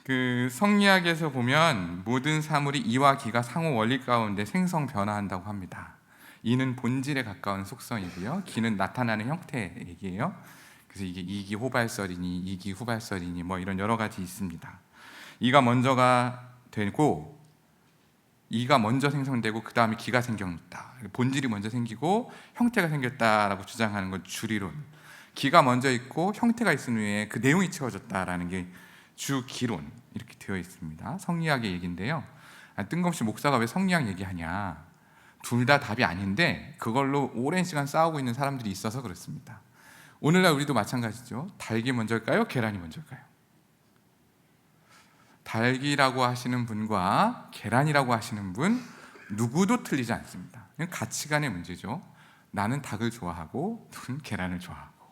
그 성리학에서 보면 모든 사물이 이와 기가 상호 원리 가운데 생성 변화한다고 합니다. 이는 본질에 가까운 속성이고요. 기는 나타나는 형태 얘기예요. 그래서 이게 이기 호발설이니 이기 후발설이니 뭐 이런 여러 가지 있습니다. 이가 먼저가 되고 이가 먼저 생성되고 그 다음에 기가 생겼다. 본질이 먼저 생기고 형태가 생겼다라고 주장하는 건 주리론. 기가 먼저 있고 형태가 있은 후에 그 내용이 채워졌다라는 게 주기론 이렇게 되어 있습니다. 성리학의 얘기인데요. 뜬금없이 목사가 왜 성리학 얘기하냐? 둘 다 답이 아닌데 그걸로 오랜 시간 싸우고 있는 사람들이 있어서 그렇습니다. 오늘날 우리도 마찬가지죠. 닭이 먼저일까요? 계란이 먼저일까요? 닭이라고 하시는 분과 계란이라고 하시는 분 누구도 틀리지 않습니다. 그냥 가치관의 문제죠. 나는 닭을 좋아하고 누군 계란을 좋아하고.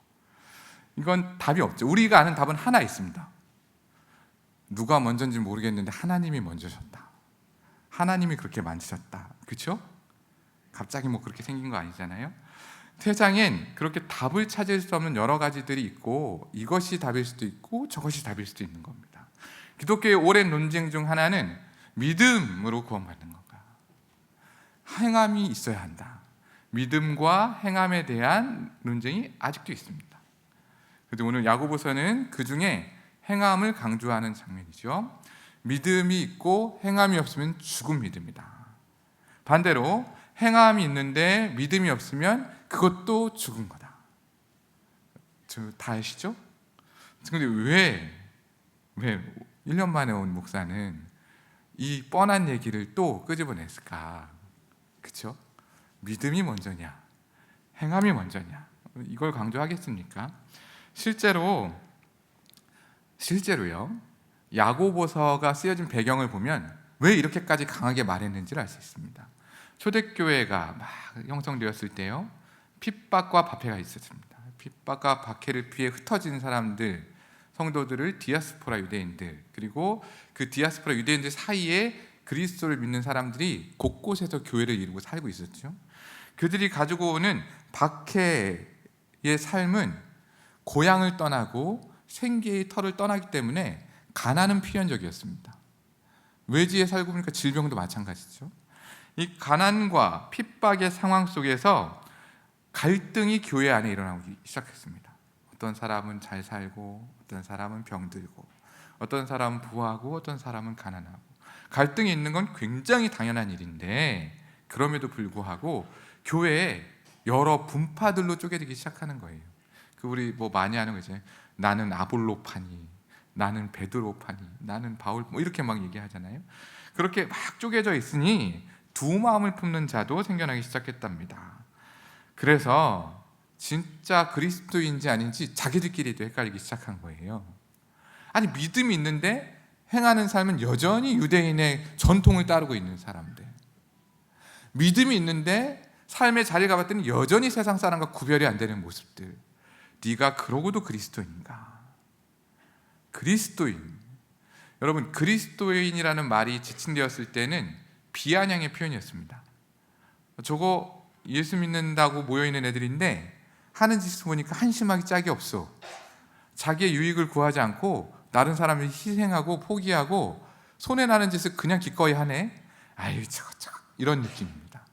이건 답이 없죠. 우리가 아는 답은 하나 있습니다. 누가 먼저인지 모르겠는데 하나님이 먼저셨다. 하나님이 그렇게 만드셨다. 그렇죠? 갑자기 뭐 그렇게 생긴 거 아니잖아요. 세상엔 그렇게 답을 찾을 수 없는 여러 가지들이 있고 이것이 답일 수도 있고 저것이 답일 수도 있는 겁니다. 기독교의 오랜 논쟁 중 하나는 믿음으로 구원받는 건가, 행함이 있어야 한다. 믿음과 행함에 대한 논쟁이 아직도 있습니다. 그래서 오늘 야고보서는 그 중에 행함을 강조하는 장면이죠. 믿음이 있고 행함이 없으면 죽은 믿음이다. 반대로 행함이 있는데 믿음이 없으면 그것도 죽은 거다. 다 아시죠? 근데 왜 1년 만에 온 목사는 이 뻔한 얘기를 또 끄집어냈을까? 그렇죠? 믿음이 먼저냐, 행함이 먼저냐, 이걸 강조하겠습니까? 실제로요. 야고보서가 쓰여진 배경을 보면 왜 이렇게까지 강하게 말했는지를 알 수 있습니다. 초대교회가 막 형성되었을 때요, 핍박과 박해가 있었습니다. 핍박과 박해를 피해 흩어진 사람들, 성도들을 디아스포라 유대인들, 그리고 그 디아스포라 유대인들 사이에 그리스도를 믿는 사람들이 곳곳에서 교회를 이루고 살고 있었죠. 그들이 가지고 오는 박해의 삶은 고향을 떠나고 생계의 터를 떠나기 때문에 가난은 필연적이었습니다. 외지에 살고 보니까 질병도 마찬가지죠. 이 가난과 핍박의 상황 속에서 갈등이 교회 안에 일어나기 시작했습니다. 어떤 사람은 잘 살고 어떤 사람은 병들고 어떤 사람은 부하고 어떤 사람은 가난하고, 갈등이 있는 건 굉장히 당연한 일인데 그럼에도 불구하고 교회에 여러 분파들로 쪼개지기 시작하는 거예요. 우리 뭐 많이 하는 거죠. 나는 아볼로파니, 나는 베드로파니, 나는 바울, 뭐 이렇게 막 얘기하잖아요. 그렇게 막 쪼개져 있으니 두 마음을 품는 자도 생겨나기 시작했답니다. 그래서 진짜 그리스도인지 아닌지 자기들끼리도 헷갈리기 시작한 거예요. 아니, 믿음이 있는데 행하는 삶은 여전히 유대인의 전통을 따르고 있는 사람들, 믿음이 있는데 삶의 자리가 봤더니 여전히 세상 사람과 구별이 안 되는 모습들. 네가 그러고도 그리스도인가? 그리스도인, 여러분, 그리스도인이라는 말이 지칭되었을 때는 비아냥의 표현이었습니다. 저거 예수 믿는다고 모여있는 애들인데 하는 짓을 보니까 한심하기 짝이 없어. 자기의 유익을 구하지 않고 다른 사람을 희생하고 포기하고 손해나는 짓을 그냥 기꺼이 하네. 아유, 저거 이런 느낌입니다.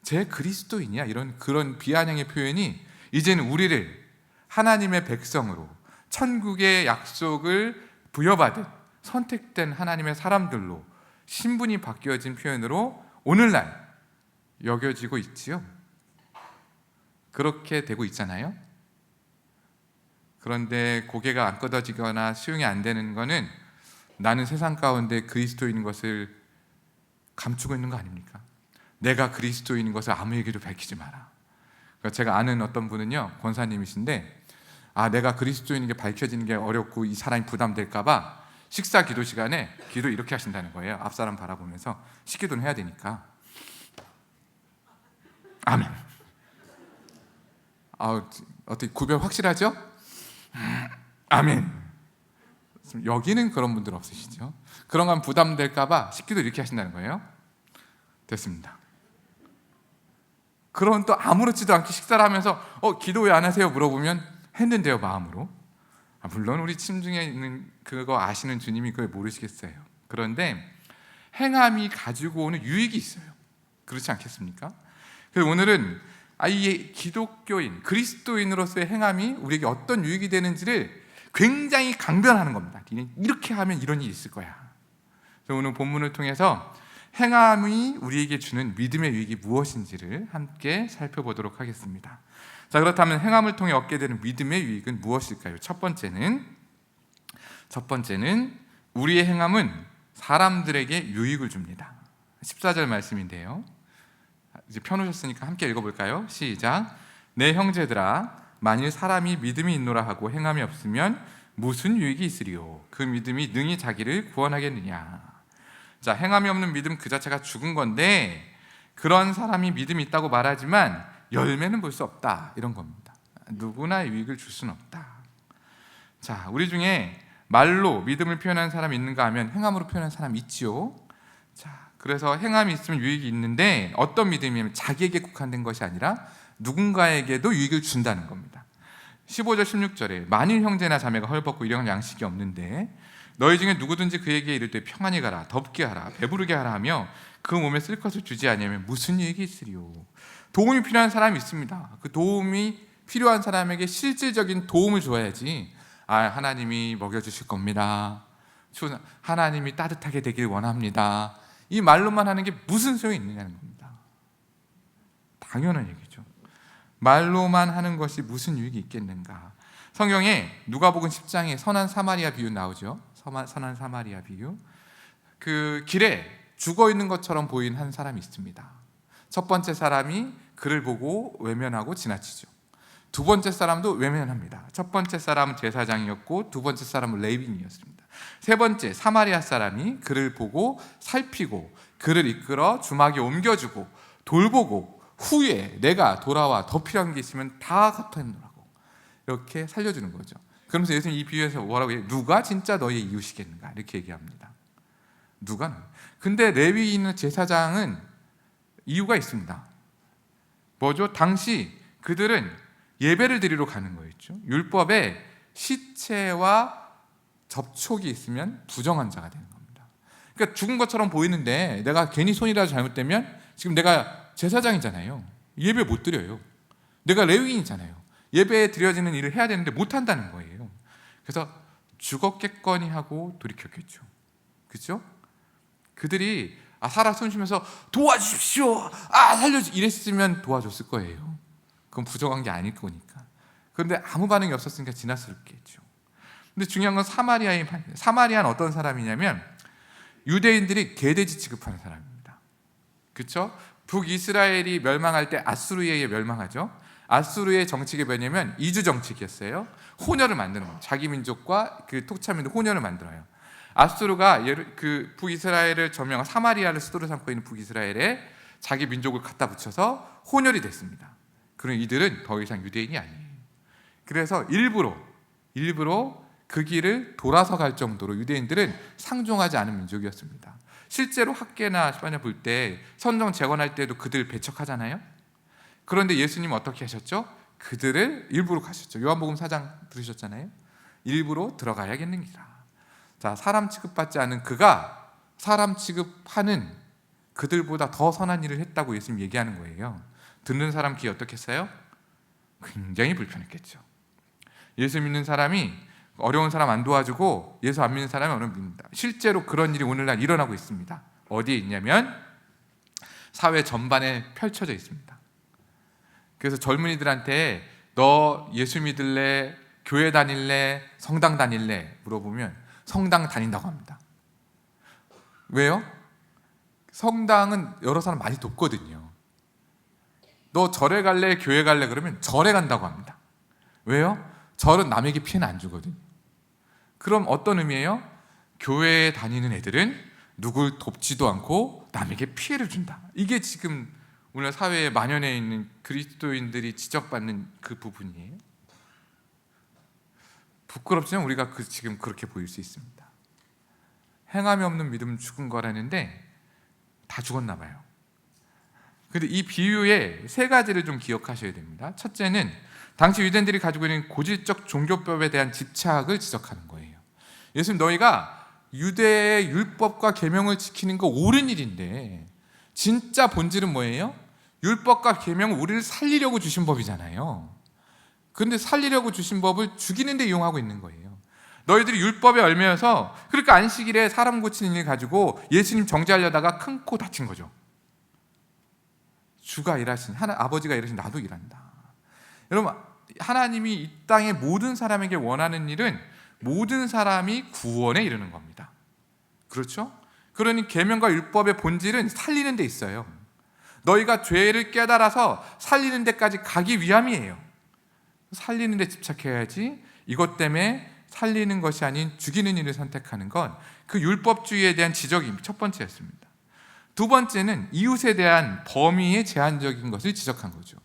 제 그리스도인이야, 그런 비아냥의 표현이 이제는 우리를 하나님의 백성으로 천국의 약속을 부여받은 선택된 하나님의 사람들로 신분이 바뀌어진 표현으로 오늘날 여겨지고 있지요. 그렇게 되고 있잖아요. 그런데 고개가 안 끄덕지거나 수용이 안 되는 것은 나는 세상 가운데 그리스도인인 것을 감추고 있는 거 아닙니까? 내가 그리스도인인 것을 아무에게도 밝히지 마라. 그러니까 제가 아는 어떤 분은요, 권사님이신데, 내가 그리스도인인 게 밝혀지는 게 어렵고 이 사람이 부담될까 봐 식사 기도 시간에 기도 이렇게 하신다는 거예요. 앞사람 바라보면서 식기도는 해야 되니까. 아멘. 어떻게 구별 확실하죠? 아멘. 여기는 그런 분들 없으시죠? 그런 건 부담될까 봐 식기도 이렇게 하신다는 거예요. 됐습니다. 그런 또 아무렇지도 않게 식사를 하면서 기도 왜 안 하세요? 물어보면 했는데요, 마음으로. 물론 우리 침중에 있는 그거 아시는 주님이 그걸 모르시겠어요. 그런데 행함이 가지고 오는 유익이 있어요. 그렇지 않겠습니까? 그래서 오늘은 이 기독교인, 그리스도인으로서의 행함이 우리에게 어떤 유익이 되는지를 굉장히 강변하는 겁니다. 이렇게 하면 이런 일이 있을 거야. 그래서 오늘 본문을 통해서 행함이 우리에게 주는 믿음의 유익이 무엇인지를 함께 살펴보도록 하겠습니다. 자, 그렇다면 행함을 통해 얻게 되는 믿음의 유익은 무엇일까요? 첫 번째는 우리의 행함은 사람들에게 유익을 줍니다. 14절 말씀인데요. 이제 펴놓으셨으니까 함께 읽어볼까요? 시작. 내 형제들아, 만일 사람이 믿음이 있노라 하고 행함이 없으면 무슨 유익이 있으리요? 그 믿음이 능히 자기를 구원하겠느냐? 자, 행함이 없는 믿음 그 자체가 죽은 건데, 그런 사람이 믿음이 있다고 말하지만 열매는 볼 수 없다, 이런 겁니다. 누구나 유익을 줄 수는 없다. 자, 우리 중에 말로 믿음을 표현하는 사람이 있는가 하면 행함으로 표현하는 사람이 있지요. 자, 그래서 행함이 있으면 유익이 있는데 어떤 믿음이냐면 자기에게 국한된 것이 아니라 누군가에게도 유익을 준다는 겁니다. 15절 16절에 만일 형제나 자매가 헐벗고 일용할 양식이 없는데 너희 중에 누구든지 그에게 이르되 평안히 가라, 덥게 하라, 배부르게 하라 하며 그 몸에 쓸 것을 주지 아니하면 무슨 유익이 있으리요? 도움이 필요한 사람이 있습니다. 그 도움이 필요한 사람에게 실질적인 도움을 줘야지, 하나님이 먹여주실 겁니다, 하나님이 따뜻하게 되길 원합니다, 이 말로만 하는 게 무슨 소용이 있느냐는 겁니다. 당연한 얘기죠. 말로만 하는 것이 무슨 유익이 있겠는가. 성경에 누가복음 10장에 선한 사마리아 비유 나오죠. 선한 사마리아 비유. 그 길에 죽어 있는 것처럼 보인 한 사람이 있습니다. 첫 번째 사람이 그를 보고 외면하고 지나치죠. 두 번째 사람도 외면합니다. 첫 번째 사람은 제사장이었고 두 번째 사람은 레위인이었습니다. 세 번째 사마리아 사람이 그를 보고 살피고 그를 이끌어 주막에 옮겨주고 돌보고 후에 내가 돌아와 더 필요한 게 있으면 다 갚아놓으라고 이렇게 살려주는 거죠. 그러면서 예수님 이 비유에서 뭐라고 해요? 누가 진짜 너의 이웃이겠는가 이렇게 얘기합니다. 누가? 근데 레위인은 제사장은 이유가 있습니다. 뭐죠? 당시 그들은 예배를 드리러 가는 거였죠. 율법에 시체와 접촉이 있으면 부정한 자가 되는 겁니다. 그러니까 죽은 것처럼 보이는데 내가 괜히 손이라도 잘못되면 지금 내가 제사장이잖아요. 예배 못 드려요. 내가 레위인이잖아요. 예배에 드려지는 일을 해야 되는데 못 한다는 거예요. 그래서 죽었겠거니 하고 돌이켰겠죠. 그렇죠? 그들이 살아 숨 쉬면서 도와주십시오, 살려주 이랬으면 도와줬을 거예요. 그건 부정한 게 아닐 거니까. 그런데 아무 반응이 없었으니까 지나쳤겠죠. 근데 중요한 건 사마리아의 반응이에요. 사마리아는 어떤 사람이냐면 유대인들이 개돼지 취급하는 사람입니다. 그렇죠? 북이스라엘이 멸망할 때 아수르에 의해 멸망하죠. 아수르의 정책이 뭐냐면 이주 정책이었어요. 혼혈을 만드는 거예요. 자기 민족과 그 토착민족 혼혈을 만들어요. 아수르가 그 북이스라엘을 점령한 사마리아를 수도로 삼고 있는 북이스라엘에 자기 민족을 갖다 붙여서 혼혈이 됐습니다. 그럼 이들은 더 이상 유대인이 아니에요. 그래서 일부러 그 길을 돌아서 갈 정도로 유대인들은 상종하지 않은 민족이었습니다. 실제로 학계나 시바냐 볼 때 선정 재건할 때도 그들 배척하잖아요. 그런데 예수님은 어떻게 하셨죠? 그들을 일부러 가셨죠. 요한복음 4장 들으셨잖아요. 일부러 들어가야겠는기라. 자, 사람 취급받지 않은 그가 사람 취급하는 그들보다 더 선한 일을 했다고 예수님 얘기하는 거예요. 듣는 사람 귀에 어떻겠어요? 굉장히 불편했겠죠. 예수 믿는 사람이 어려운 사람 안 도와주고 예수 안 믿는 사람이 어려운 믿는다. 실제로 그런 일이 오늘날 일어나고 있습니다. 어디에 있냐면 사회 전반에 펼쳐져 있습니다. 그래서 젊은이들한테 너 예수 믿을래? 교회 다닐래? 성당 다닐래? 물어보면 성당 다닌다고 합니다. 왜요? 성당은 여러 사람 많이 돕거든요. 너 절에 갈래? 교회 갈래? 그러면 절에 간다고 합니다. 왜요? 절은 남에게 피해는 안 주거든요. 그럼 어떤 의미예요? 교회에 다니는 애들은 누굴 돕지도 않고 남에게 피해를 준다. 이게 지금 오늘 사회에 만연해 있는 그리스도인들이 지적받는 그 부분이에요. 부끄럽지만 우리가 지금 그렇게 보일 수 있습니다. 행함이 없는 믿음은 죽은 거라는데 다 죽었나 봐요. 그런데 이 비유의 세 가지를 좀 기억하셔야 됩니다. 첫째는 당시 유대인들이 가지고 있는 고질적 종교법에 대한 집착을 지적하는 거예요. 예수님, 너희가 유대의 율법과 계명을 지키는 거 옳은 일인데 진짜 본질은 뭐예요? 율법과 계명은 우리를 살리려고 주신 법이잖아요. 그런데 살리려고 주신 법을 죽이는 데 이용하고 있는 거예요. 너희들이 율법에 얽매여서, 그러니까 안식일에 사람 고치는 일 가지고 예수님 정죄하려다가 큰 코 다친 거죠. 주가 일하신, 아버지가 일하신, 나도 일한다. 여러분, 하나님이 이 땅의 모든 사람에게 원하는 일은 모든 사람이 구원에 이르는 겁니다. 그렇죠? 그러니 계명과 율법의 본질은 살리는 데 있어요. 너희가 죄를 깨달아서 살리는 데까지 가기 위함이에요. 살리는 데 집착해야지. 이것 때문에 살리는 것이 아닌 죽이는 일을 선택하는 건 그 율법주의에 대한 지적이 첫 번째였습니다. 두 번째는 이웃에 대한 범위의 제한적인 것을 지적한 거죠.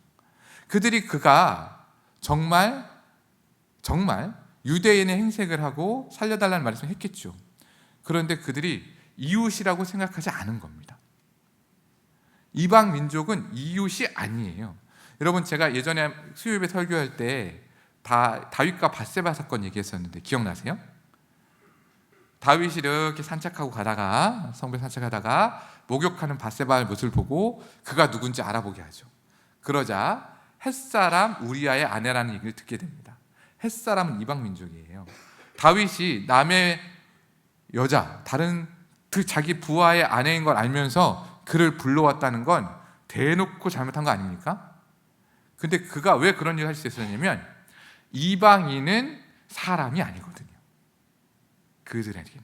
그가 정말 유대인의 행색을 하고 살려달라는 말씀을 했겠죠. 그런데 그들이 이웃이라고 생각하지 않은 겁니다. 이방 민족은 이웃이 아니에요. 여러분, 제가 예전에 수요일에 설교할 때 다윗과 밧세바 사건 얘기했었는데 기억나세요? 다윗이 이렇게 산책하고 가다가, 성벽 산책하다가 목욕하는 밧세바의 모습을 보고 그가 누군지 알아보게 하죠. 그러자 햇사람 우리아의 아내라는 얘기를 듣게 됩니다. 햇사람은 이방 민족이에요. 다윗이 남의 여자, 다른 자기 부하의 아내인 걸 알면서 그를 불러왔다는 건 대놓고 잘못한 거 아닙니까? 근데 그가 왜 그런 일을 할 수 있었냐면 이방인은 사람이 아니거든요. 그들에게는.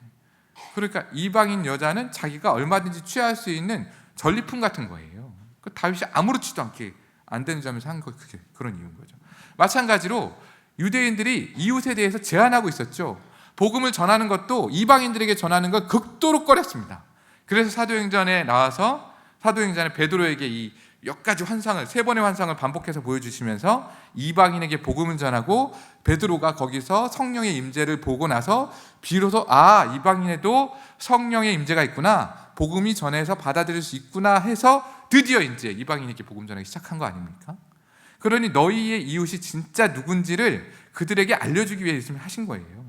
그러니까 이방인 여자는 자기가 얼마든지 취할 수 있는 전리품 같은 거예요. 그 다윗이 아무렇지도 않게 안 되는 점에서 한 거, 그게 그런 이유인 거죠. 마찬가지로 유대인들이 이웃에 대해서 제한하고 있었죠. 복음을 전하는 것도 이방인들에게 전하는 걸 극도로 꺼렸습니다. 그래서 사도행전에 나와서 사도행전에 베드로에게 이 몇 가지 환상을, 3번의 환상을 반복해서 보여주시면서 이방인에게 복음을 전하고, 베드로가 거기서 성령의 임재를 보고 나서 비로소 이방인에도 성령의 임재가 있구나, 복음이 전해서 받아들일 수 있구나 해서 드디어 이제 이방인에게 복음 전하기 시작한 거 아닙니까? 그러니 너희의 이웃이 진짜 누군지를 그들에게 알려주기 위해 예수님이 하신 거예요.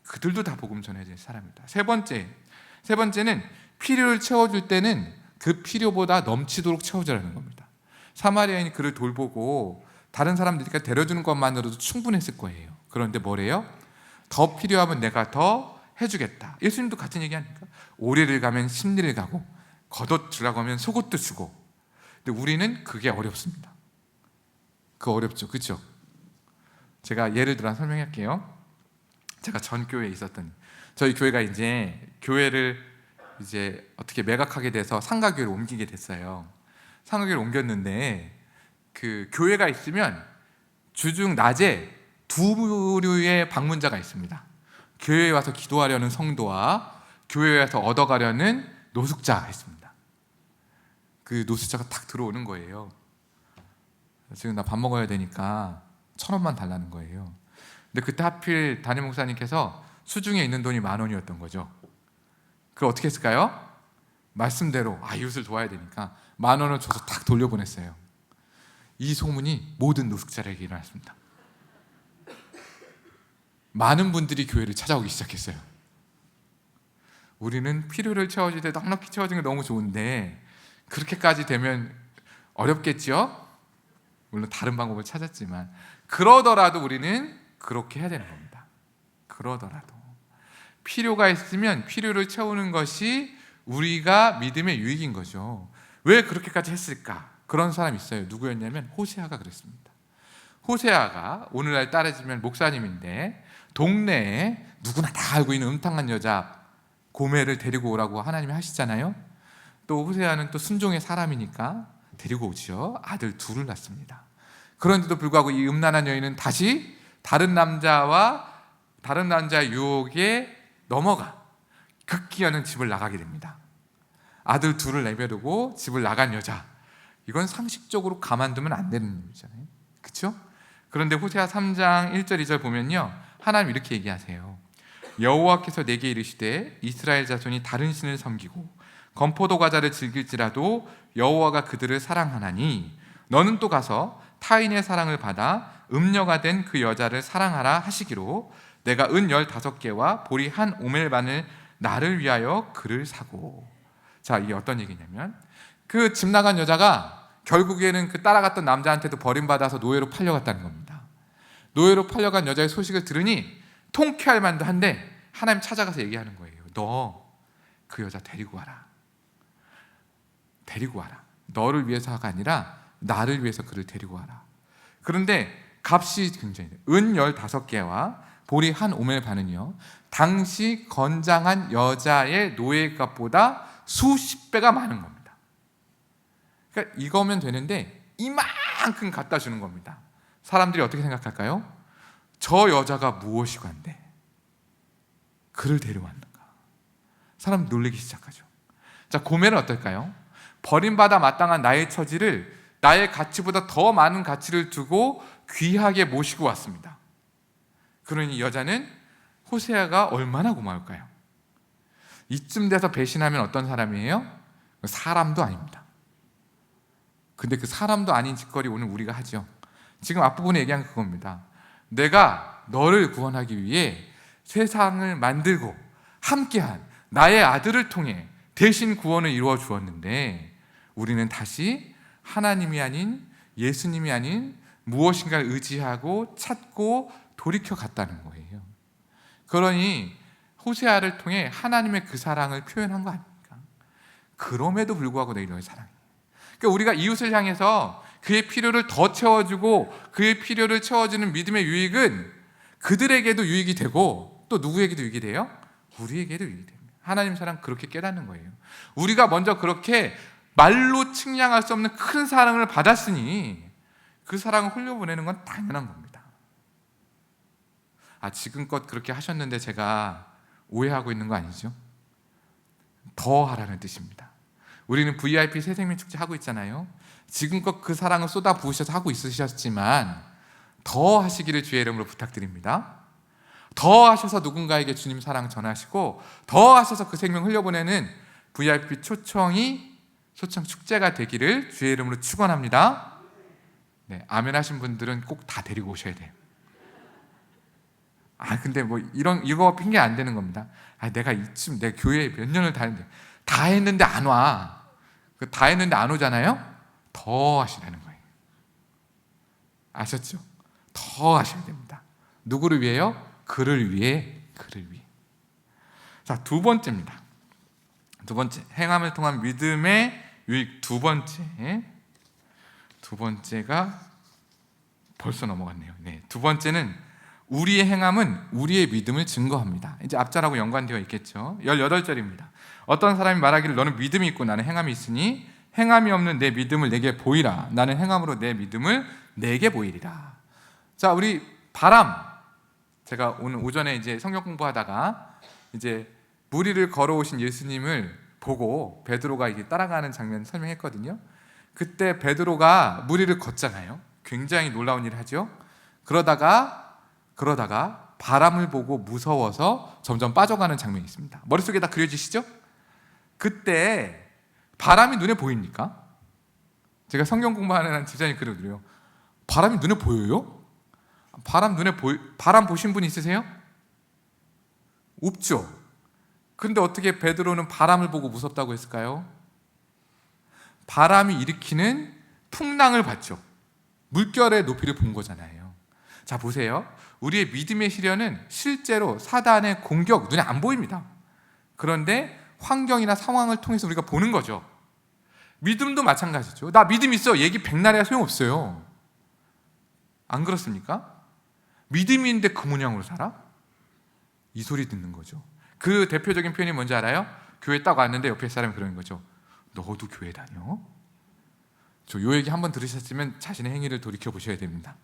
그들도 다 복음 전해야 될 사람이다. 세 번째는 필요를 채워줄 때는 그 필요보다 넘치도록 채워주라는 겁니다. 사마리아인이 그를 돌보고 다른 사람들이니까 데려주는 것만으로도 충분했을 거예요. 그런데 뭐래요? 더 필요하면 내가 더 해주겠다. 예수님도 같은 얘기 아닙니까? 오리를 가면 심리를 가고 겉옷 주라고 하면 속옷도 주고. 근데 우리는 그게 어렵습니다. 그거 어렵죠, 그렇죠? 제가 예를 들어 설명할게요. 제가 전 교회에 있었던, 저희 교회가 교회를 어떻게 매각하게 돼서 상가교회로 옮기게 됐어요. 상가교회로 옮겼는데 그 교회가 있으면 주중 낮에 두 부류의 방문자가 있습니다. 교회에 와서 기도하려는 성도와 교회에 와서 얻어가려는 노숙자가 있습니다. 그 노숙자가 딱 들어오는 거예요. 지금 나 밥 먹어야 되니까 1,000원만 달라는 거예요. 근데 그때 하필 담임 목사님께서 수중에 있는 돈이 10,000원이었던 거죠. 그걸 어떻게 했을까요? 말씀대로 이웃을 도와야 되니까 10,000원을 줘서 딱 돌려보냈어요. 이 소문이 모든 노숙자에게 일어났습니다. 많은 분들이 교회를 찾아오기 시작했어요. 우리는 필요를 채워줄 때 넉넉히 채워주는 게 너무 좋은데 그렇게까지 되면 어렵겠죠? 물론 다른 방법을 찾았지만 그러더라도 우리는 그렇게 해야 되는 겁니다. 그러더라도 필요가 있으면 필요를 채우는 것이 우리가 믿음의 유익인 거죠. 왜 그렇게까지 했을까? 그런 사람이 있어요. 누구였냐면 호세아가 그랬습니다. 호세아가 오늘날 따라지면 목사님인데 동네에 누구나 다 알고 있는 음탕한 여자 고멜을 데리고 오라고 하나님이 하시잖아요. 또 호세아는 또 순종의 사람이니까 데리고 오죠. 아들 2을 낳습니다. 그런데도 불구하고 이 음란한 여인은 다시 다른 남자의 유혹에 넘어가 극기하는 집을 나가게 됩니다. 아들 2을 내버리고 집을 나간 여자, 이건 상식적으로 가만두면 안 되는 일이잖아요. 그렇죠? 그런데 호세아 3장 1절 2절 보면요, 하나님 이렇게 얘기하세요. 여호와께서 내게 이르시되 이스라엘 자손이 다른 신을 섬기고 건포도 과자를 즐길지라도 여호와가 그들을 사랑하나니 너는 또 가서 타인의 사랑을 받아 음녀가 된 그 여자를 사랑하라 하시기로 내가 은 15개와 보리 한 오멜 반을 나를 위하여 그를 사고. 자, 이게 어떤 얘기냐면 그 집 나간 여자가 결국에는 그 따라갔던 남자한테도 버림받아서 노예로 팔려갔다는 겁니다. 노예로 팔려간 여자의 소식을 들으니 통쾌할 만도 한데 하나님 찾아가서 얘기하는 거예요. 너 그 여자 데리고 와라. 데리고 와라. 너를 위해서가 아니라 나를 위해서 그를 데리고 와라. 그런데 값이 굉장히 은 15개와 보리 한 오멜 반은요, 당시 건장한 여자의 노예값보다 수십 배가 많은 겁니다. 그러니까 이거면 되는데 이만큼 갖다 주는 겁니다. 사람들이 어떻게 생각할까요? 저 여자가 무엇이건데 그를 데려왔는가? 사람 놀리기 시작하죠. 자, 고멜은 어떨까요? 버림받아 마땅한 나의 처지를 나의 가치보다 더 많은 가치를 두고 귀하게 모시고 왔습니다. 그러니 여자는 호세아가 얼마나 고마울까요? 이쯤 돼서 배신하면 어떤 사람이에요? 사람도 아닙니다. 근데 그 사람도 아닌 짓거리 오늘 우리가 하죠. 지금 앞부분에 얘기한 그겁니다. 내가 너를 구원하기 위해 세상을 만들고 함께한 나의 아들을 통해 대신 구원을 이루어 주었는데 우리는 다시 하나님이 아닌 예수님이 아닌 무엇인가를 의지하고 찾고 돌이켜 갔다는 거예요. 그러니 호세아를 통해 하나님의 그 사랑을 표현한 거 아닙니까? 그럼에도 불구하고 내가 너의 사랑이에요. 그러니까 우리가 이웃을 향해서 그의 필요를 더 채워주고 그의 필요를 채워주는 믿음의 유익은 그들에게도 유익이 되고 또 누구에게도 유익이 돼요? 우리에게도 유익이 됩니다. 하나님 사랑 그렇게 깨닫는 거예요. 우리가 먼저 그렇게 말로 측량할 수 없는 큰 사랑을 받았으니 그 사랑을 흘려보내는 건 당연한 겁니다. 지금껏 그렇게 하셨는데 제가 오해하고 있는 거 아니죠? 더 하라는 뜻입니다. 우리는 VIP 새생명 축제 하고 있잖아요. 지금껏 그 사랑을 쏟아 부으셔서 하고 있으셨지만 더 하시기를 주의 이름으로 부탁드립니다. 더 하셔서 누군가에게 주님 사랑 전하시고 더 하셔서 그 생명 흘려보내는 VIP 초청 축제가 되기를 주의 이름으로 축원합니다. 네, 아멘 하신 분들은 꼭 다 데리고 오셔야 돼요. 근데 뭐 이거 핑계 안 되는 겁니다. 내가 이쯤 내 교회에 몇 년을 다 했는데 안 와. 다 했는데 안 오잖아요. 더 하시라는 거예요. 아셨죠? 더 하셔야 됩니다. 누구를 위해요? 그를 위해. 자, 두 번째입니다. 두 번째, 행함을 통한 믿음의 유익. 두 번째가 벌써 넘어갔네요. 네, 두 번째는 우리의 행함은 우리의 믿음을 증거합니다. 이제 앞절하고 연관되어 있겠죠. 18절입니다. 어떤 사람이 말하기를 너는 믿음이 있고 나는 행함이 있으니 행함이 없는 내 믿음을 내게 보이라. 나는 행함으로 내 믿음을 내게 보이리라. 자, 우리 바람. 제가 오늘 오전에 이제 성경 공부하다가 이제 물 위를 걸어오신 예수님을 보고 베드로가 이게 따라가는 장면 설명했거든요. 그때 베드로가 물 위를 걷잖아요. 굉장히 놀라운 일을 하죠. 그러다가 바람을 보고 무서워서 점점 빠져가는 장면이 있습니다. 머릿속에 다 그려지시죠? 그때 바람이 눈에 보입니까? 제가 성경 공부하는 집사님 그러더래요. 바람이 눈에 보여요? 바람 보신 분 있으세요? 없죠. 그런데 어떻게 베드로는 바람을 보고 무섭다고 했을까요? 바람이 일으키는 풍랑을 봤죠. 물결의 높이를 본 거잖아요. 자, 보세요. 우리의 믿음의 시련은 실제로 사단의 공격 눈에 안 보입니다. 그런데 환경이나 상황을 통해서 우리가 보는 거죠. 믿음도 마찬가지죠. 나 믿음 있어. 얘기 백날해야 소용없어요. 안 그렇습니까? 믿음이 있는데 그 모양으로 살아? 이 소리 듣는 거죠. 그 대표적인 표현이 뭔지 알아요? 교회 딱 왔는데 옆에 사람이 그러는 거죠. 너도 교회 다녀? 요 얘기 한번 들으셨으면 자신의 행위를 돌이켜 보셔야 됩니다.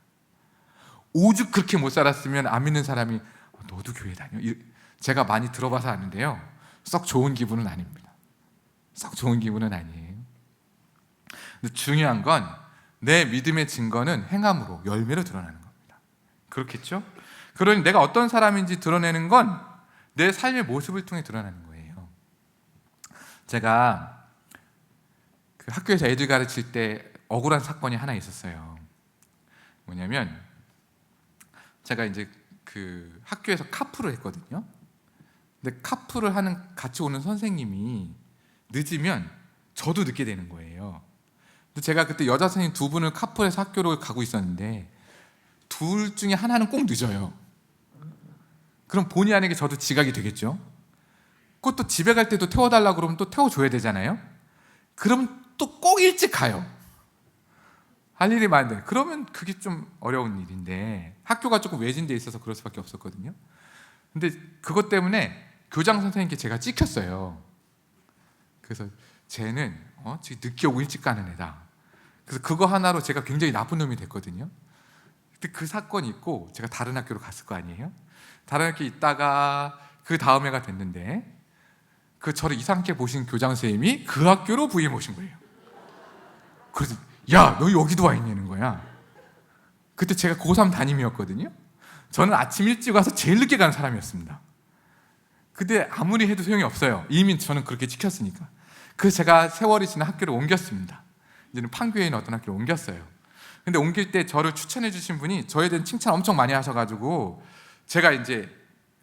오죽 그렇게 못 살았으면 안 믿는 사람이 너도 교회 다녀? 제가 많이 들어봐서 아는데요. 썩 좋은 기분은 아닙니다. 썩 좋은 기분은 아니에요. 근데 중요한 건 내 믿음의 증거는 행함으로 열매로 드러나는 겁니다. 그렇겠죠? 그러니 내가 어떤 사람인지 드러내는 건 내 삶의 모습을 통해 드러나는 거예요. 제가 그 학교에서 애들 가르칠 때 억울한 사건이 하나 있었어요. 뭐냐면 제가 이제 그 학교에서 카풀을 했거든요. 근데 카풀을 하는 같이 오는 선생님이 늦으면 저도 늦게 되는 거예요. 근데 제가 그때 여자 선생님 두 분을 카풀해서 학교로 가고 있었는데 둘 중에 하나는 꼭 늦어요. 그럼 본의 아니게 저도 지각이 되겠죠. 그것도 집에 갈 때도 태워달라고 그러면 또 태워줘야 되잖아요. 그럼 또 꼭 일찍 가요. 할 일이 많은데 그러면 그게 좀 어려운 일인데 학교가 조금 외진데 있어서 그럴 수밖에 없었거든요. 근데 그것 때문에 교장 선생님께 제가 찍혔어요. 그래서 쟤는 지금 늦게 오고 일찍 가는 애다. 그래서 그거 하나로 제가 굉장히 나쁜 놈이 됐거든요. 근데 그 사건이 있고 제가 다른 학교로 갔을 거 아니에요. 다른 학교에 있다가 그 다음 해가 됐는데 그 저를 이상하게 보신 교장 선생님이 그 학교로 부임 오신 거예요. 그래서 야, 너 여기도 와 있냐는 거야. 그때 제가 고3 담임이었거든요. 저는 아침 일찍 와서 제일 늦게 가는 사람이었습니다. 근데 아무리 해도 소용이 없어요. 이미 저는 그렇게 지켰으니까. 그래서 제가 세월이 지나 학교를 옮겼습니다. 이제는 판교에 있는 어떤 학교를 옮겼어요. 근데 옮길 때 저를 추천해 주신 분이 저에 대한 칭찬 엄청 많이 하셔가지고 제가 이제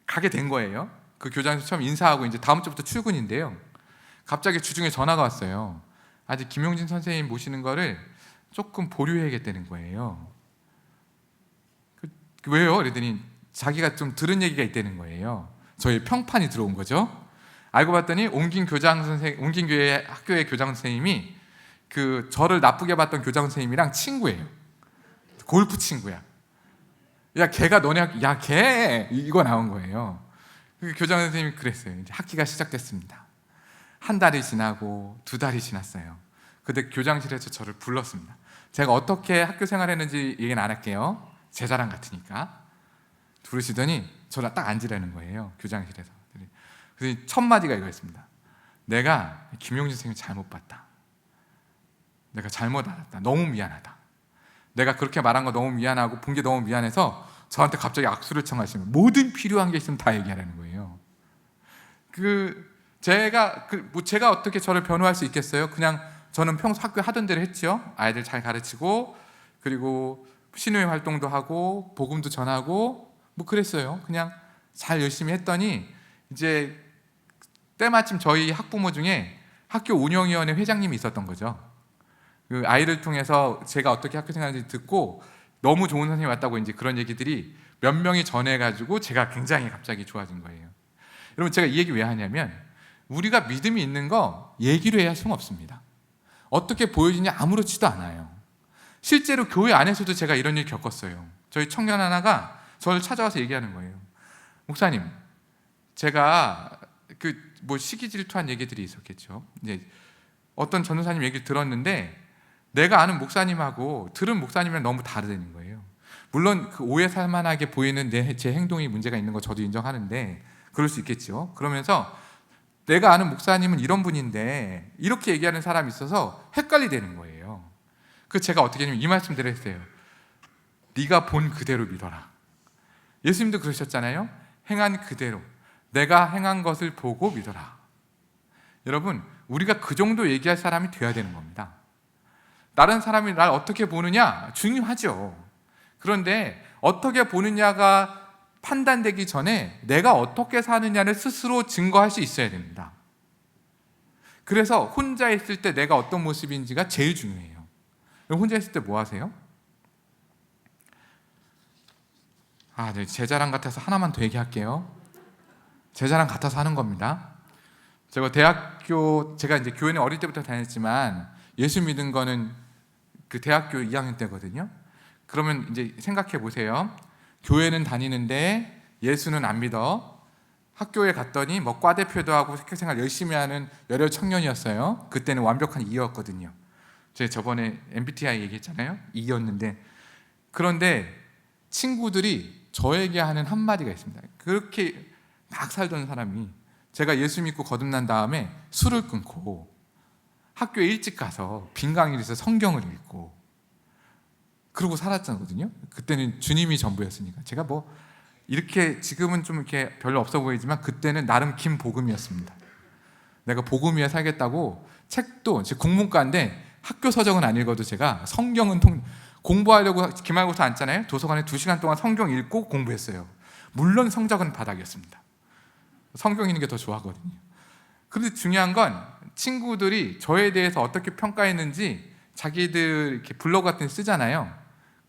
가게 된 거예요. 그 교장에서 처음 인사하고 이제 다음 주부터 출근인데요. 갑자기 주중에 전화가 왔어요. 아직 김용진 선생님 모시는 거를 조금 보류해야겠다는 거예요. 왜요? 그랬더니 자기가 좀 들은 얘기가 있다는 거예요. 저희 평판이 들어온 거죠. 알고 봤더니 옮긴 교회 학교의 교장 선생님이 그 저를 나쁘게 봤던 교장 선생님이랑 친구예요. 골프 친구야. 야, 걔가 걔 이거 나온 거예요. 그 교장 선생님이 그랬어요. 이제 학기가 시작됐습니다. 한 달이 지나고 두 달이 지났어요. 그때 교장실에서 저를 불렀습니다. 제가 어떻게 학교 생활했는지 얘기는 안 할게요. 제 자랑 같으니까. 부르시더니 저를 딱 앉으라는 거예요. 교장실에서. 그래서 첫 마디가 이거였습니다. 내가 김용진 선생님 잘못 봤다. 내가 잘못 알았다. 너무 미안하다. 내가 그렇게 말한 거 너무 미안하고 본 게 너무 미안해서 저한테 갑자기 악수를 청하시면 모든 필요한 게 있으면 다 얘기하라는 거예요. 제가 어떻게 저를 변호할 수 있겠어요? 그냥 저는 평소 학교 하던 대로 했죠. 아이들 잘 가르치고 그리고 신우회 활동도 하고 복음도 전하고 뭐 그랬어요. 그냥 잘 열심히 했더니 이제 때마침 저희 학부모 중에 학교 운영위원회 회장님이 있었던 거죠. 그 아이를 통해서 제가 어떻게 학교 생활하는지 듣고 너무 좋은 선생님이 왔다고 이제 그런 얘기들이 몇 명이 전해가지고 제가 굉장히 갑자기 좋아진 거예요. 여러분, 제가 이 얘기 왜 하냐면 우리가 믿음이 있는 거 얘기로 해야 소용없습니다. 어떻게 보여지냐 아무렇지도 않아요. 실제로 교회 안에서도 제가 이런 일 겪었어요. 저희 청년 하나가 저를 찾아와서 얘기하는 거예요. 목사님, 제가 시기 질투한 얘기들이 있었겠죠. 이제 어떤 전도사님 얘기를 들었는데 내가 아는 목사님하고 들은 목사님이랑 너무 다르다는 거예요. 물론 그 오해 살만하게 보이는 제 행동이 문제가 있는 거 저도 인정하는데 그럴 수 있겠죠. 그러면서 내가 아는 목사님은 이런 분인데 이렇게 얘기하는 사람이 있어서 헷갈리되는 거예요. 그래서 제가 어떻게 했냐면 이 말씀 드렸어요. 네가 본 그대로 믿어라. 예수님도 그러셨잖아요. 행한 그대로 내가 행한 것을 보고 믿어라. 여러분, 우리가 그 정도 얘기할 사람이 돼야 되는 겁니다. 다른 사람이 날 어떻게 보느냐 중요하죠. 그런데 어떻게 보느냐가 판단되기 전에 내가 어떻게 사느냐를 스스로 증거할 수 있어야 됩니다. 그래서 혼자 있을 때 내가 어떤 모습인지가 제일 중요해요. 혼자 있을 때 뭐 하세요? 네, 제 자랑 같아서 하나만 더 얘기할게요. 제 자랑 같아서 하는 겁니다. 제가 이제 교회는 어릴 때부터 다녔지만 예수 믿은 거는 그 대학교 2학년 때거든요. 그러면 이제 생각해 보세요. 교회는 다니는데 예수는 안 믿어. 학교에 갔더니 뭐 과대표도 하고 학교생활 열심히 하는 열혈 청년이었어요. 그때는 완벽한 2였거든요. 제가 저번에 MBTI 얘기했잖아요. 2였는데 그런데 친구들이 저에게 하는 한마디가 있습니다. 그렇게 막 살던 사람이 제가 예수 믿고 거듭난 다음에 술을 끊고 학교에 일찍 가서 빈 강의실에서 성경을 읽고 그러고 살았잖거든요. 그때는 주님이 전부였으니까. 제가 뭐 이렇게 지금은 좀 이렇게 별로 없어 보이지만 그때는 나름 긴 복음이었습니다. 내가 복음 위에 살겠다고 책도 제 국문과인데 학교 서적은 안 읽어도 제가 성경은 공부하려고 기말고사 앉잖아요. 도서관에 2시간 동안 성경 읽고 공부했어요. 물론 성적은 바닥이었습니다. 성경 읽는 게 더 좋아하거든요. 그런데 중요한 건 친구들이 저에 대해서 어떻게 평가했는지 자기들 이렇게 블로그 같은 데 쓰잖아요.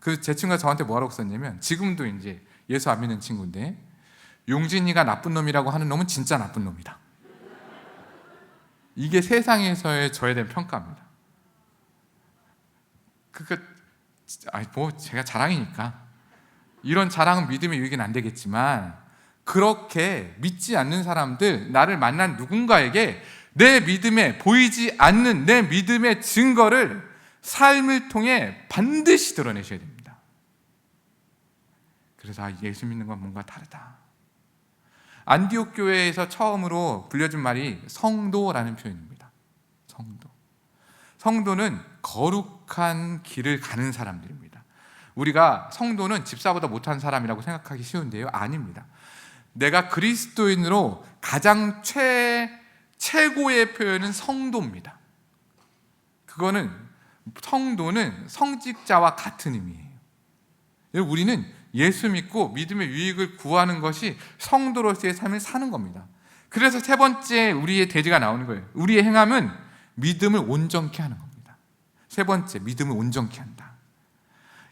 그래서 제 친구가 저한테 뭐라고 썼냐면, 지금도 이제 예수 안 믿는 친구인데, 용진이가 나쁜 놈이라고 하는 놈은 진짜 나쁜 놈이다. 이게 세상에서의 저에 대한 평가입니다. 제가 자랑이니까 이런 자랑은 믿음의 유익은 안 되겠지만, 그렇게 믿지 않는 사람들, 나를 만난 누군가에게 내 믿음에 보이지 않는 내 믿음의 증거를 삶을 통해 반드시 드러내셔야 됩니다. 그래서 예수 믿는 건 뭔가 다르다. 안디옥 교회에서 처음으로 불려준 말이 성도라는 표현입니다. 성도는 거룩한 길을 가는 사람들입니다. 우리가 성도는 집사보다 못한 사람이라고 생각하기 쉬운데요, 아닙니다. 내가 그리스도인으로 가장 최고의 표현은 성도입니다. 성도는 성직자와 같은 의미예요. 우리는 예수 믿고 믿음의 유익을 구하는 것이 성도로서의 삶을 사는 겁니다. 그래서 세 번째 우리의 대지가 나오는 거예요. 우리의 행함은 믿음을 온전케 하는 겁니다. 세 번째, 믿음을 온전케 한다.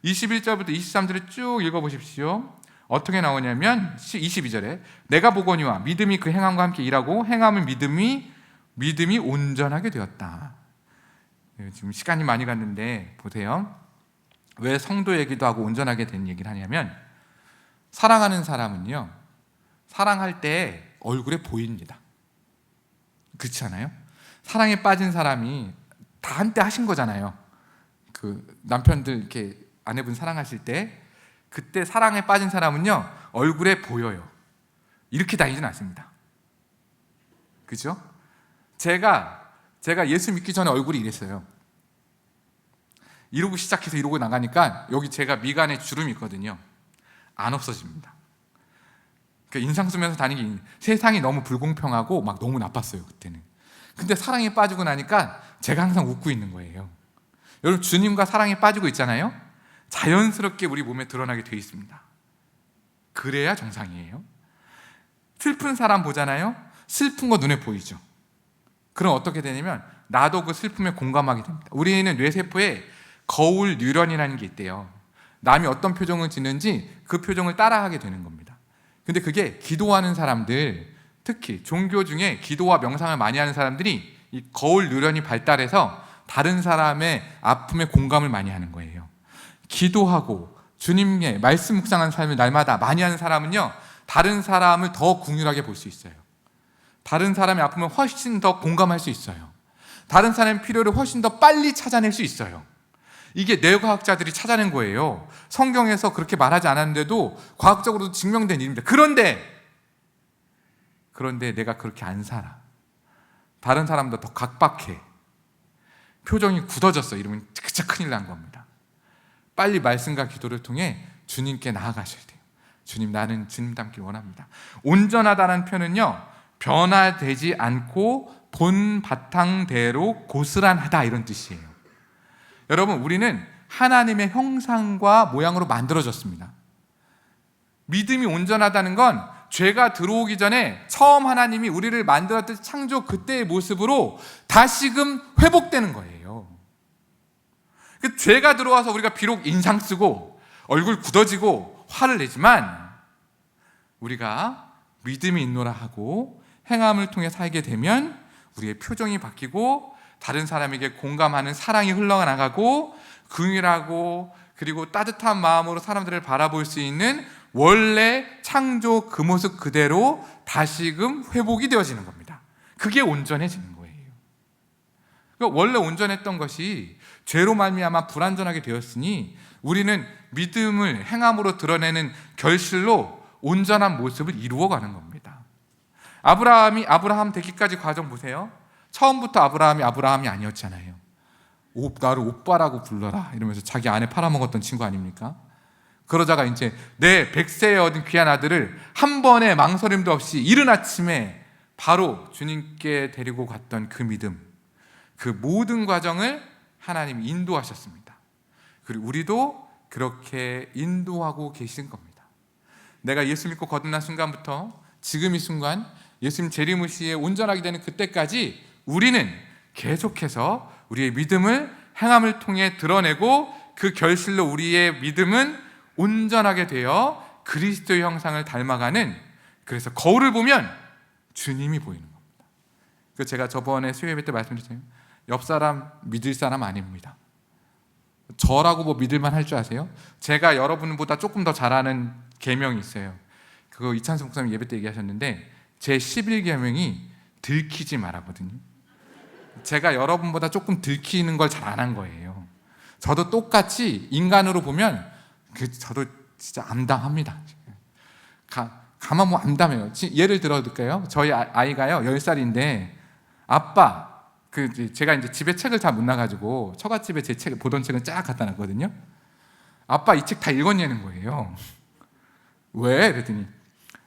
21절부터 23절을 쭉 읽어보십시오. 어떻게 나오냐면 22절에 내가 보거니와 믿음이 그 행함과 함께 일하고 행함은 믿음이 온전하게 되었다. 지금 시간이 많이 갔는데 보세요. 왜 성도 얘기도 하고 온전하게 된 얘기를 하냐면, 사랑하는 사람은요, 사랑할 때 얼굴에 보입니다. 그렇지 않아요? 사랑에 빠진 사람이 다 한때 하신 거잖아요. 남편들 이렇게 아내분 사랑하실 때, 그때 사랑에 빠진 사람은요, 얼굴에 보여요. 이렇게 다니진 않습니다. 그죠? 제가 예수 믿기 전에 얼굴이 이랬어요. 이러고 시작해서 이러고 나가니까 여기 제가 미간에 주름이 있거든요. 안 없어집니다. 인상 쓰면서 다니기, 세상이 너무 불공평하고 막 너무 나빴어요, 그때는. 근데 사랑에 빠지고 나니까 제가 항상 웃고 있는 거예요. 여러분, 주님과 사랑에 빠지고 있잖아요. 자연스럽게 우리 몸에 드러나게 돼 있습니다. 그래야 정상이에요. 슬픈 사람 보잖아요. 슬픈 거 눈에 보이죠. 그럼 어떻게 되냐면 나도 그 슬픔에 공감하게 됩니다. 우리는 뇌세포에 거울 뉴런이라는 게 있대요. 남이 어떤 표정을 짓는지 그 표정을 따라하게 되는 겁니다. 근데 그게 기도하는 사람들, 특히 종교 중에 기도와 명상을 많이 하는 사람들이 이 거울 뉴런이 발달해서 다른 사람의 아픔에 공감을 많이 하는 거예요. 기도하고 주님의 말씀 묵상하는 삶을 날마다 많이 하는 사람은요, 다른 사람을 더 긍휼하게 볼 수 있어요. 다른 사람의 아픔을 훨씬 더 공감할 수 있어요. 다른 사람의 필요를 훨씬 더 빨리 찾아낼 수 있어요. 이게 뇌과학자들이 찾아낸 거예요. 성경에서 그렇게 말하지 않았는데도 과학적으로도 증명된 일입니다. 그런데 내가 그렇게 안 살아. 다른 사람보다 더 각박해. 표정이 굳어졌어. 이러면 진짜 큰일 난 겁니다. 빨리 말씀과 기도를 통해 주님께 나아가셔야 돼요. 주님, 나는 주님 닮길 원합니다. 온전하다는 표현은요, 변화되지 않고 본 바탕대로 고스란하다, 이런 뜻이에요. 여러분, 우리는 하나님의 형상과 모양으로 만들어졌습니다. 믿음이 온전하다는 건 죄가 들어오기 전에 처음 하나님이 우리를 만들었던 창조 그때의 모습으로 다시금 회복되는 거예요. 죄가 들어와서 우리가 비록 인상 쓰고 얼굴 굳어지고 화를 내지만, 우리가 믿음이 있노라 하고 행함을 통해 살게 되면 우리의 표정이 바뀌고 다른 사람에게 공감하는 사랑이 흘러나가고 긍휼하고 그리고 따뜻한 마음으로 사람들을 바라볼 수 있는 원래 창조 그 모습 그대로 다시금 회복이 되어지는 겁니다. 그게 온전해지는 거예요. 그러니까 원래 온전했던 것이 죄로 말미암아 불완전하게 되었으니 우리는 믿음을 행함으로 드러내는 결실로 온전한 모습을 이루어가는 겁니다. 아브라함 되기까지 과정 보세요. 처음부터 아브라함이 아니었잖아요. 나를 오빠라고 불러라 이러면서 자기 아내 팔아먹었던 친구 아닙니까? 그러다가 이제 내 100세에 얻은 귀한 아들을 한 번의 망설임도 없이 이른 아침에 바로 주님께 데리고 갔던 그 믿음, 그 모든 과정을 하나님이 인도하셨습니다. 그리고 우리도 그렇게 인도하고 계신 겁니다. 내가 예수 믿고 거듭난 순간부터 지금 이 순간 예수님 재림시에 온전하게 되는 그때까지 우리는 계속해서 우리의 믿음을 행함을 통해 드러내고 그 결실로 우리의 믿음은 온전하게 되어 그리스도의 형상을 닮아가는, 그래서 거울을 보면 주님이 보이는 겁니다. 그 제가 저번에 수요 예배 때 말씀드렸잖아요. 옆 사람 믿을 사람 아닙니다. 저라고 뭐 믿을만 할 줄 아세요? 제가 여러분보다 조금 더 잘하는 계명이 있어요. 그거 이찬수 목사님 예배 때 얘기하셨는데 제 11계명이 들키지 말아거든요. 제가 여러분보다 조금 들키는 걸 잘 안 한 거예요. 저도 똑같이 인간으로 보면 저도 진짜 암담합니다. 가만 뭐 암담해요. 예를 들어드릴까요? 저희 아이가요 10살인데 아빠, 제가 이제 집에 책을 잘 못 나가지고 처갓집에 제 책 보던 책은 쫙 갖다 놨거든요. 아빠 이 책 다 읽었냐는 거예요. 왜? 그랬더니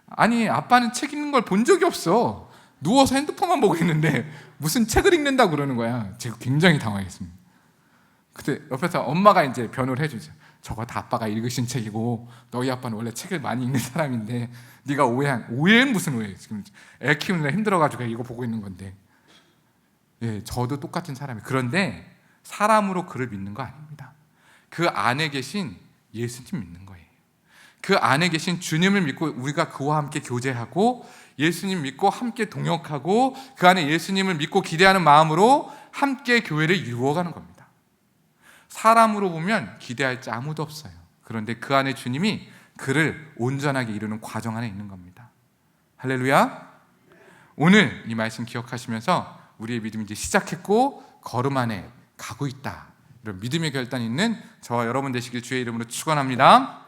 아니 아빠는 책 읽는 걸 본 적이 없어. 누워서 핸드폰만 보고 있는데 무슨 책을 읽는다고 그러는 거야. 제가 굉장히 당황했습니다. 그때 옆에서 엄마가 이제 변호를 해주죠. 저거 다 아빠가 읽으신 책이고 너희 아빠는 원래 책을 많이 읽는 사람인데 네가 오해는 무슨 오해? 지금 애 키우느라 힘들어가지고 이거 보고 있는 건데. 예, 저도 똑같은 사람이에요. 그런데 사람으로 그를 믿는 거 아닙니다. 그 안에 계신 예수님 믿는 거예요. 그 안에 계신 주님을 믿고 우리가 그와 함께 교제하고 예수님 믿고 함께 동역하고 그 안에 예수님을 믿고 기대하는 마음으로 함께 교회를 이루어가는 겁니다. 사람으로 보면 기대할 자 아무도 없어요. 그런데 그 안에 주님이 그를 온전하게 이루는 과정 안에 있는 겁니다. 할렐루야. 오늘 이 말씀 기억하시면서 우리의 믿음이 이제 시작했고 걸음 안에 가고 있다, 이런 믿음의 결단이 있는 저와 여러분 되시길 주의 이름으로 축원합니다.